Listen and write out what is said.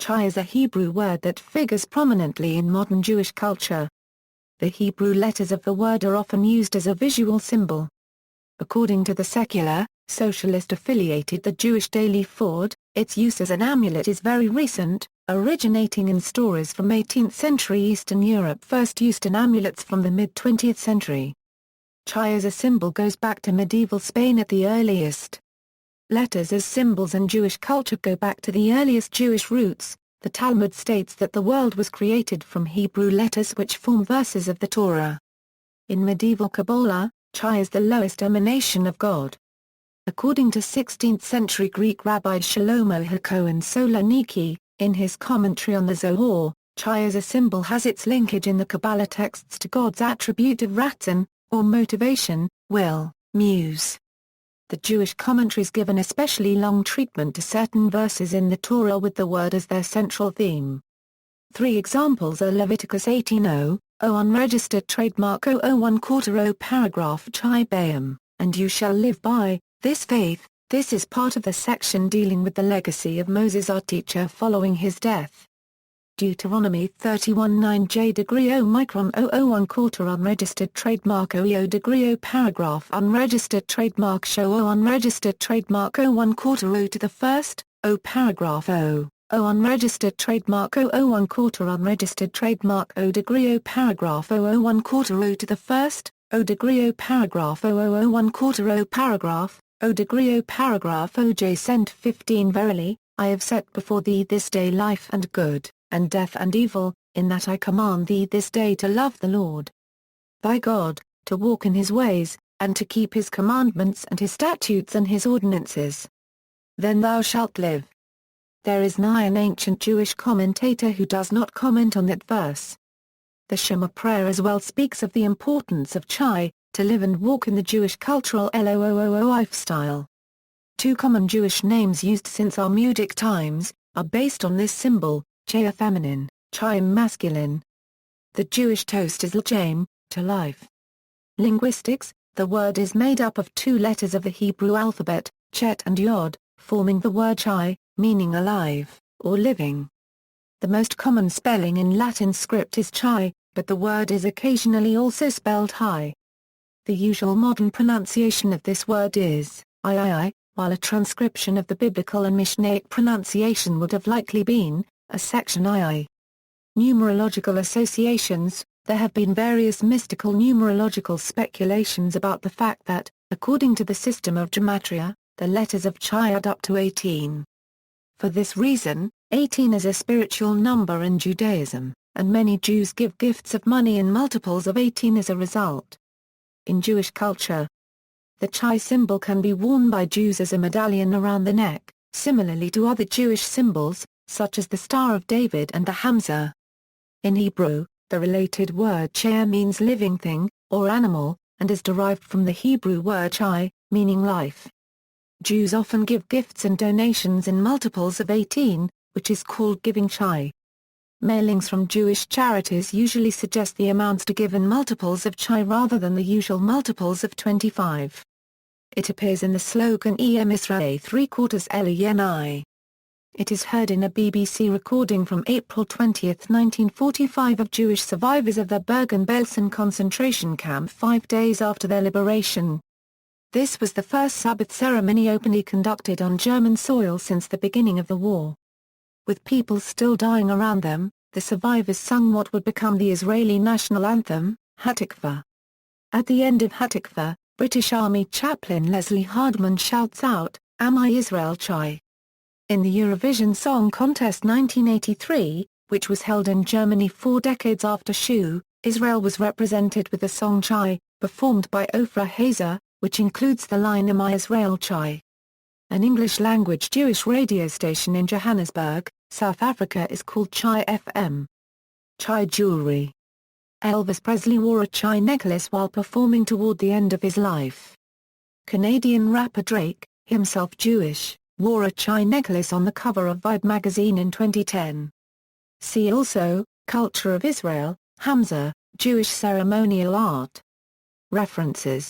Chai is a Hebrew word that figures prominently in modern Jewish culture. The Hebrew letters of the word are often used as a visual symbol. According to the secular, socialist-affiliated The Jewish Daily Forward, its use as an amulet is very recent, originating in stories from 18th century Eastern Europe, first used in amulets from the mid-20th century. Chai as a symbol goes back to medieval Spain at the earliest. Letters as symbols in Jewish culture go back to the earliest Jewish roots. The Talmud states that the world was created from Hebrew letters which form verses of the Torah. In medieval Kabbalah, Chai is the lowest emanation of God. According to 16th-century Greek rabbi Shlomo HaKohen Soloniki, in his commentary on the Zohar, Chai as a symbol has its linkage in the Kabbalah texts to God's attribute of ratzon, or motivation, will, muse. The Jewish commentaries give an especially long treatment to certain verses in the Torah with the word as their central theme. 3 examples are Leviticus 18:0, O unregistered trademark 001/4 paragraph Chai Bayam, and you shall live by this faith. This is part of the section dealing with the legacy of Moses our teacher following his death. Deuteronomy 31:9 J degree O micron 001/4 unregistered trademark OEO degree O paragraph unregistered trademark show O unregistered trademark 0.1/4 O to the first, O paragraph O unregistered trademark 0.1/4 unregistered trademark O degree O paragraph 0.1/4 O to the first, O degree O paragraph 0.1/4 O paragraph, O degree O paragraph OJ sent 15 Verily, I have set before thee this day life and good, and death and evil, in that I command thee this day to love the Lord thy God, to walk in his ways, and to keep his commandments and his statutes and his ordinances. Then thou shalt live. There is nigh an ancient Jewish commentator who does not comment on that verse. The Shema prayer as well speaks of the importance of Chai, to live and walk in the Jewish cultural lifestyle. 2 common Jewish names used since Talmudic times, are based on this symbol, Chai feminine, Chaim masculine. The Jewish toast is l'chaim, to life. Linguistics, the word is made up of 2 letters of the Hebrew alphabet, Chet and Yod, forming the word Chai, meaning alive, or living. The most common spelling in Latin script is Chai, but the word is occasionally also spelled Hi. The usual modern pronunciation of this word is I, while a transcription of the biblical and Mishnaic pronunciation would have likely been a section II. Numerological associations. There have been various mystical numerological speculations about the fact that, according to the system of gematria, the letters of Chai add up to 18. For this reason, 18 is a spiritual number in Judaism, and many Jews give gifts of money in multiples of 18 as a result. In Jewish culture, the Chai symbol can be worn by Jews as a medallion around the neck, similarly to other Jewish symbols, such as the Star of David and the Hamza. In Hebrew, the related word Chai means living thing, or animal, and is derived from the Hebrew word Chai, meaning life. Jews often give gifts and donations in multiples of 18, which is called giving Chai. Mailings from Jewish charities usually suggest the amounts to give in multiples of Chai rather than the usual multiples of 25. It appears in the slogan Em Israel 3/4 Leni. It is heard in a BBC recording from April 20, 1945 of Jewish survivors of the Bergen-Belsen concentration camp 5 days after their liberation. This was the first Sabbath ceremony openly conducted on German soil since the beginning of the war. With people still dying around them, the survivors sung what would become the Israeli national anthem, Hatikva. At the end of Hatikva, British Army chaplain Leslie Hardman shouts out, Am I Israel Chai? In the Eurovision Song Contest 1983, which was held in Germany 4 decades after Shu, Israel was represented with the song Chai, performed by Ofra Hazer, which includes the line Am I Israel Chai? An English-language Jewish radio station in Johannesburg, South Africa is called Chai FM. Chai jewelry. Elvis Presley wore a Chai necklace while performing toward the end of his life. Canadian rapper Drake, himself Jewish, wore a Chai necklace on the cover of Vibe magazine in 2010. See also, Culture of Israel, Hamza, Jewish ceremonial art. References